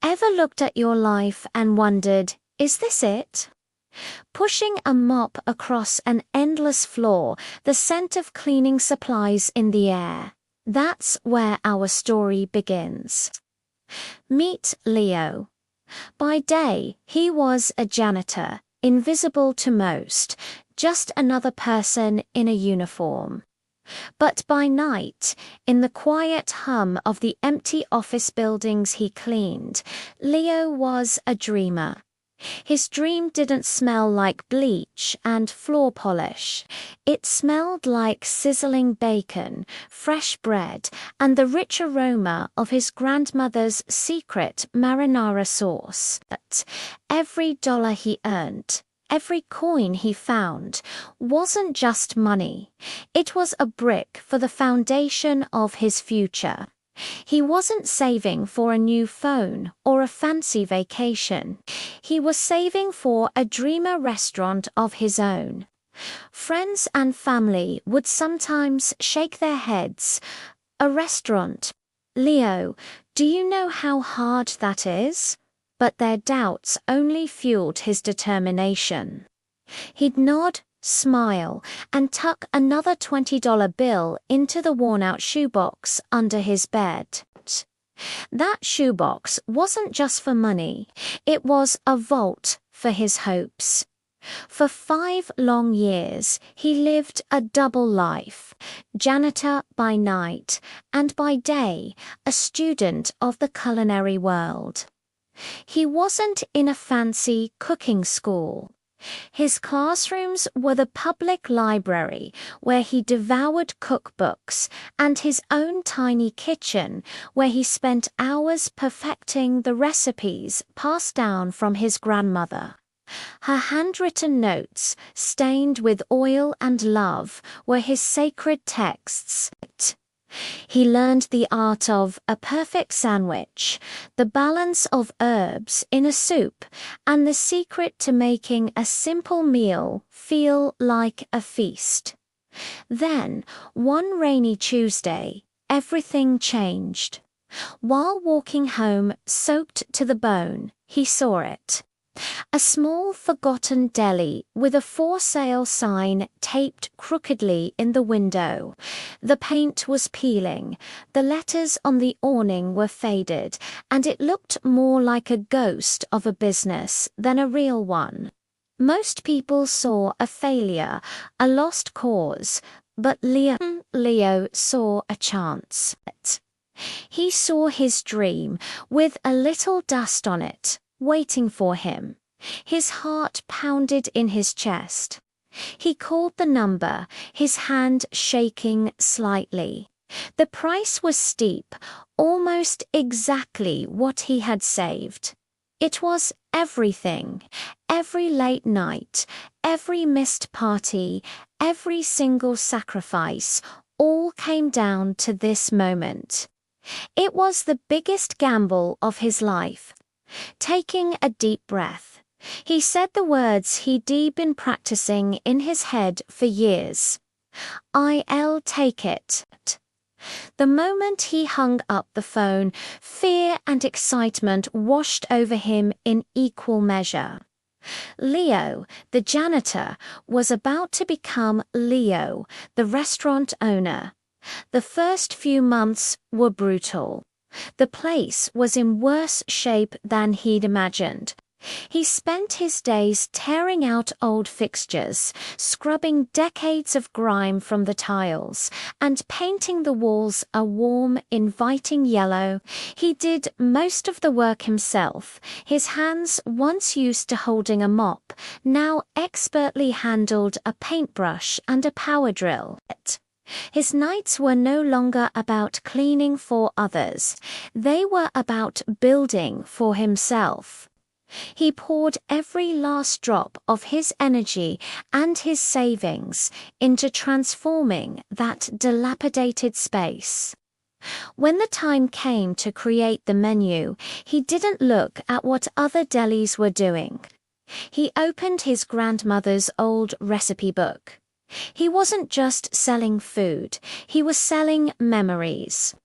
Ever looked at your life and wondered, is this it? Pushing a mop across an endless floor, the scent of cleaning supplies in the air. That's where our story begins. Meet Leo. By day, he was a janitor, invisible to most, just another person in a uniform. But by night, in the quiet hum of the empty office buildings he cleaned, Leo was a dreamer. His dream didn't smell like bleach and floor polish. It smelled like sizzling bacon, fresh bread, and the rich aroma of his grandmother's secret marinara sauce. But every dollar he earned, every coin he found, wasn't just money. It was a brick for the foundation of his future. He wasn't saving for a new phone or a fancy vacation. He was saving for a dreamer restaurant of his own. Friends and family would sometimes shake their heads. A restaurant? Leo, do you know how hard that is? But their doubts only fueled his determination. He'd nod, smile, and tuck another $20 bill into the worn-out shoebox under his bed. That shoebox wasn't just for money, it was a vault for his hopes. For 5 long years, he lived a double life, janitor by night, and by day, a student of the culinary world. He wasn't in a fancy cooking school. His classrooms were the public library where he devoured cookbooks and his own tiny kitchen where he spent hours perfecting the recipes passed down from his grandmother. Her handwritten notes, stained with oil and love, were his sacred texts. He learned the art of a perfect sandwich, the balance of herbs in a soup, and the secret to making a simple meal feel like a feast. Then, one rainy Tuesday, everything changed. While walking home, soaked to the bone, he saw it. A small forgotten deli with a for sale sign taped crookedly in the window. The paint was peeling, the letters on the awning were faded, and it looked more like a ghost of a business than a real one. Most people saw a failure, a lost cause, but Leo saw a chance. He saw his dream, with a little dust on it, waiting for him. His heart pounded in his chest. He called the number, his hand shaking slightly. The price was steep, almost exactly what he had saved. It was everything, every late night, every missed party, every single sacrifice, all came down to this moment. It was the biggest gamble of his life. Taking a deep breath, he said the words he'd been practicing in his head for years. I'll take it. The moment he hung up the phone, fear and excitement washed over him in equal measure. Leo, the janitor, was about to become Leo, the restaurant owner. The first few months were brutal. The place was in worse shape than he'd imagined. He spent his days tearing out old fixtures, scrubbing decades of grime from the tiles, and painting the walls a warm, inviting yellow. He did most of the work himself. His hands, once used to holding a mop, now expertly handled a paintbrush and a power drill. His nights were no longer about cleaning for others. They were about building for himself. He poured every last drop of his energy and his savings into transforming that dilapidated space. When the time came to create the menu, he didn't look at what other delis were doing. He opened his grandmother's old recipe book. He wasn't just selling food, he was selling memories.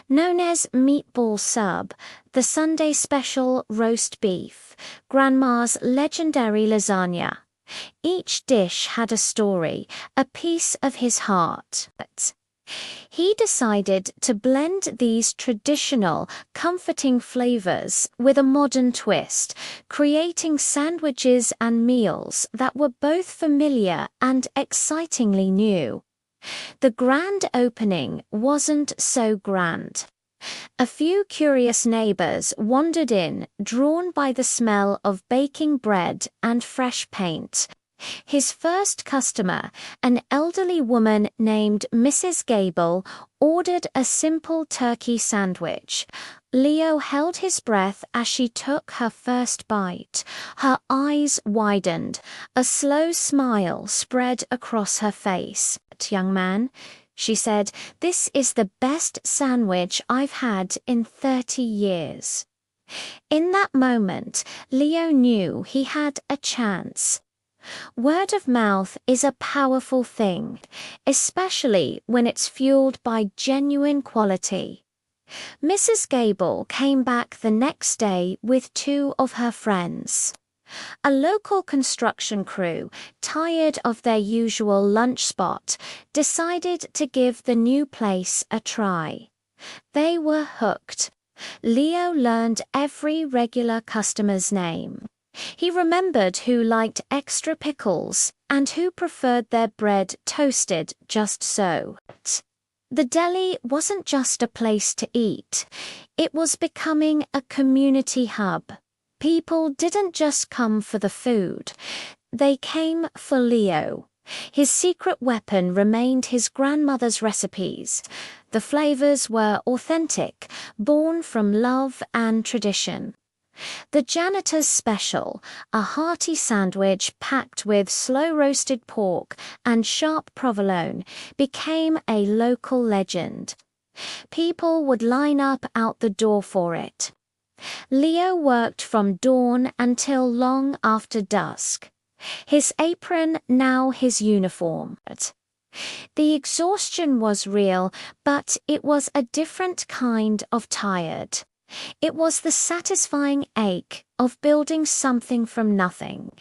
Known as meatball sub, the Sunday special roast beef, Grandma's legendary lasagna. Each dish had a story, a piece of his heart. He decided to blend these traditional, comforting flavors with a modern twist, creating sandwiches and meals that were both familiar and excitingly new. The grand opening wasn't so grand. A few curious neighbors wandered in, drawn by the smell of baking bread and fresh paint. His first customer, an elderly woman named Mrs. Gable, ordered a simple turkey sandwich. Leo held his breath as she took her first bite. Her eyes widened. A slow smile spread across her face. "Young man," she said, "this is the best sandwich I've had in 30 years." In that moment, Leo knew he had a chance. Word of mouth is a powerful thing, especially when it's fueled by genuine quality. Mrs. Gable came back the next day with 2 of her friends. A local construction crew, tired of their usual lunch spot, decided to give the new place a try. They were hooked. Leo learned every regular customer's name. He remembered who liked extra pickles and who preferred their bread toasted just so. The deli wasn't just a place to eat. It was becoming a community hub. People didn't just come for the food. They came for Leo. His secret weapon remained his grandmother's recipes. The flavors were authentic, born from love and tradition. The janitor's special, a hearty sandwich packed with slow-roasted pork and sharp provolone, became a local legend. People would line up out the door for it. Leo worked from dawn until long after dusk. His apron now his uniform. The exhaustion was real, but it was a different kind of tired. It was the satisfying ache of building something from nothing.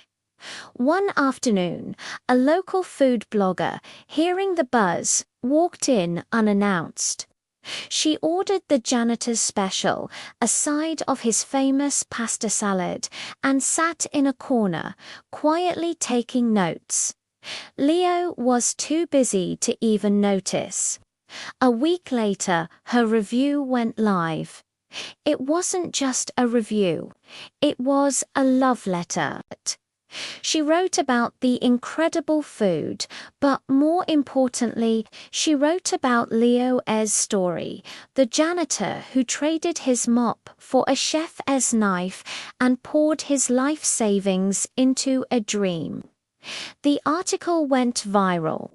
One afternoon, a local food blogger, hearing the buzz, walked in unannounced. She ordered the janitor's special, a side of his famous pasta salad, and sat in a corner, quietly taking notes. Leo was too busy to even notice. A week later, her review went live. It wasn't just a review. It was a love letter. She wrote about the incredible food, but more importantly, she wrote about Leo's story, the janitor who traded his mop for a chef's knife and poured his life savings into a dream. The article went viral.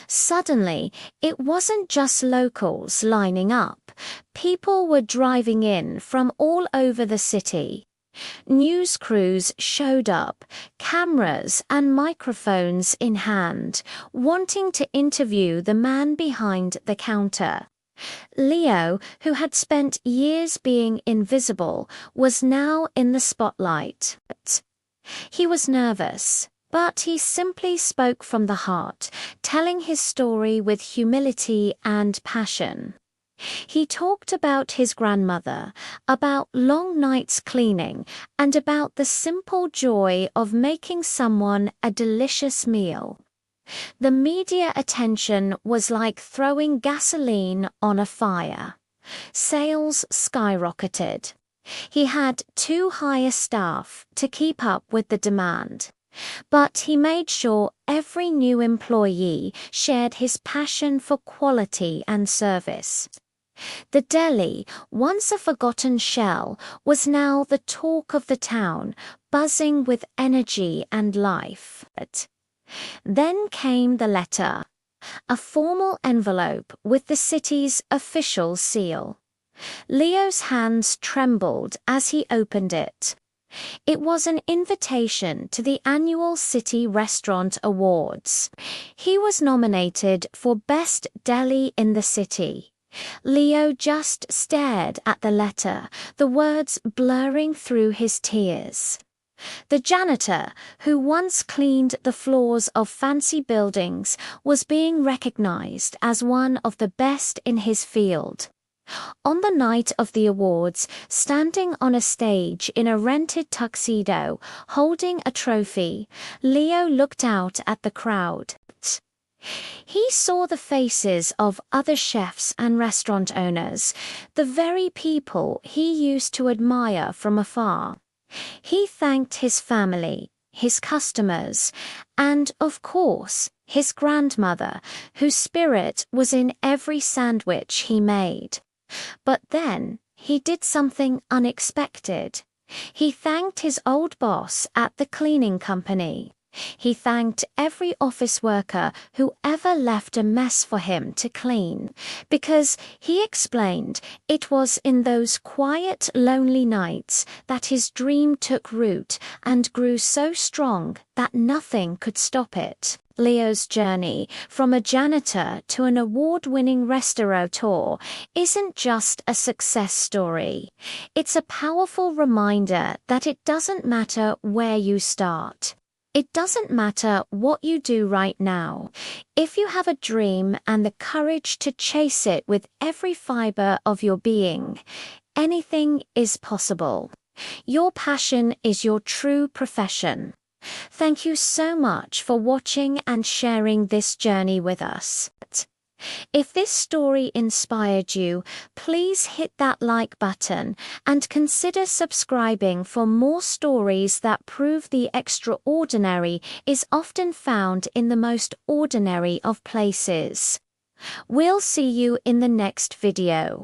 Suddenly, it wasn't just locals lining up. People were driving in from all over the city. News crews showed up, cameras and microphones in hand, wanting to interview the man behind the counter. Leo, who had spent years being invisible, was now in the spotlight. He was nervous, but he simply spoke from the heart, telling his story with humility and passion. He talked about his grandmother, about long nights cleaning, and about the simple joy of making someone a delicious meal. The media attention was like throwing gasoline on a fire. Sales skyrocketed. He had to hire staff to keep up with the demand. But he made sure every new employee shared his passion for quality and service. The deli, once a forgotten shell, was now the talk of the town, buzzing with energy and life. Then came the letter, a formal envelope with the city's official seal. Leo's hands trembled as he opened it. It was an invitation to the annual City Restaurant Awards. He was nominated for Best Deli in the City. Leo just stared at the letter, the words blurring through his tears. The janitor, who once cleaned the floors of fancy buildings, was being recognized as one of the best in his field. On the night of the awards, standing on a stage in a rented tuxedo, holding a trophy, Leo looked out at the crowd. He saw the faces of other chefs and restaurant owners, the very people he used to admire from afar. He thanked his family, his customers, and, of course, his grandmother, whose spirit was in every sandwich he made. But then he did something unexpected. He thanked his old boss at the cleaning company. He thanked every office worker who ever left a mess for him to clean, because, he explained, it was in those quiet, lonely nights that his dream took root and grew so strong that nothing could stop it. Leo's journey from a janitor to an award-winning restaurateur isn't just a success story. It's a powerful reminder that it doesn't matter where you start. It doesn't matter what you do right now. If you have a dream and the courage to chase it with every fiber of your being, anything is possible. Your passion is your true profession. Thank you so much for watching and sharing this journey with us. If this story inspired you, please hit that like button and consider subscribing for more stories that prove the extraordinary is often found in the most ordinary of places. We'll see you in the next video.